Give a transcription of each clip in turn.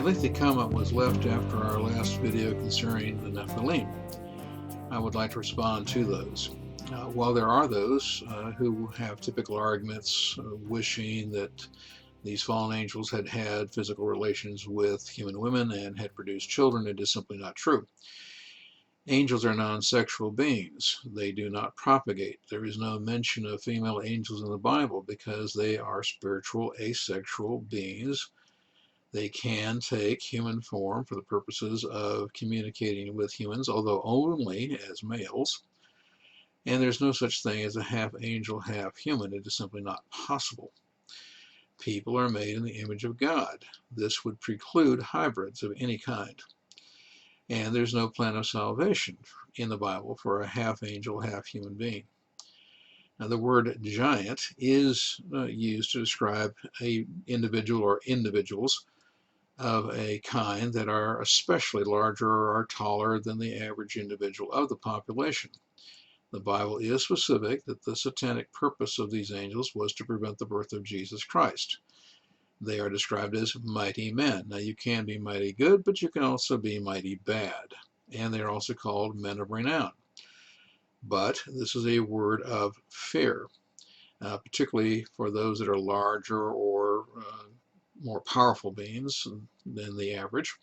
A lengthy comment was left after our last video concerning the Nephilim. I would like to respond to those. While there are those who have typical arguments wishing that these fallen angels had had physical relations with human women and had produced children, it is simply not true. Angels are non-sexual beings. They do not propagate. There is no mention of female angels in the Bible because they are spiritual, asexual beings. They can take human form for the purposes of communicating with humans, although only as males. And there's no such thing as a half angel, half human. It is simply not possible. People are made in the image of God. This would preclude hybrids of any kind. And there's no plan of salvation in the Bible for a half angel, half human being. Now, the word giant is used to describe an individual or individuals of a kind that are especially larger or are taller than the average individual of the population. The Bible is specific that the satanic purpose of these angels was to prevent the birth of Jesus Christ. They are described as mighty men. Now, you can be mighty good, but you can also be mighty bad. And they are also called men of renown. But this is a word of fear, particularly for those that are larger or more powerful beings than the average.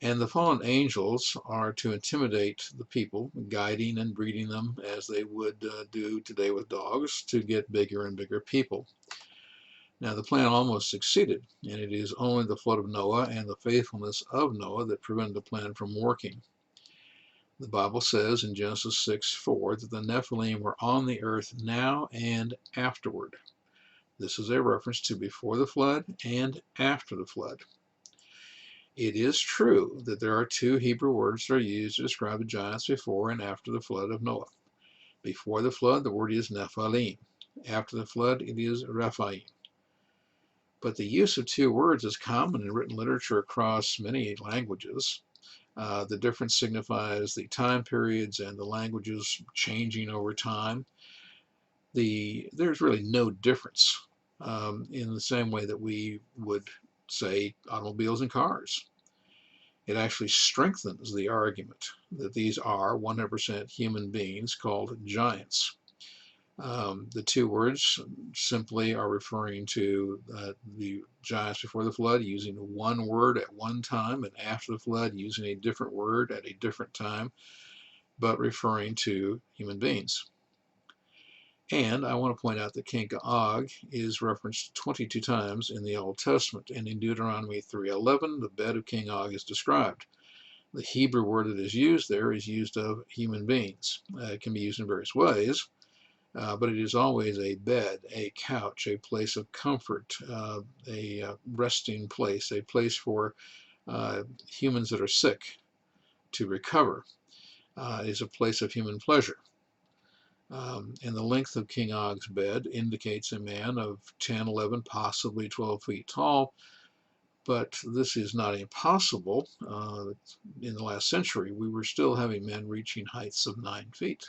And the fallen angels are to intimidate the people, guiding and breeding them as they would do today with dogs to get bigger and bigger people. Now, the plan almost succeeded, and it is only the flood of Noah and the faithfulness of Noah that prevented the plan from working. The Bible says in Genesis 6:4 that the Nephilim were on the earth now and afterward. This is a reference to before the flood and after the flood. It is true that there are two Hebrew words that are used to describe the giants before and after the flood of Noah. Before the flood, the word is Nephilim. After the flood, it is Rephaim. But the use of two words is common in written literature across many languages. The difference signifies the time periods and the languages changing over time. There's really no difference in the same way that we would say automobiles and cars. It actually strengthens the argument that these are 100% human beings called giants. The two words simply are referring to the giants before the flood using one word at one time, and after the flood using a different word at a different time, but referring to human beings. And I want to point out that King Og is referenced 22 times in the Old Testament, and in Deuteronomy 3:11, the bed of King Og is described. The Hebrew word that is used there is used of human beings. It can be used in various ways. But it is always a bed, a couch, a place of comfort, a resting place, a place for humans that are sick to recover. It is a place of human pleasure. And the length of King Og's bed indicates a man of 10, 11, possibly 12 feet tall, but this is not impossible. In the last century, we were still having men reaching heights of 9 feet.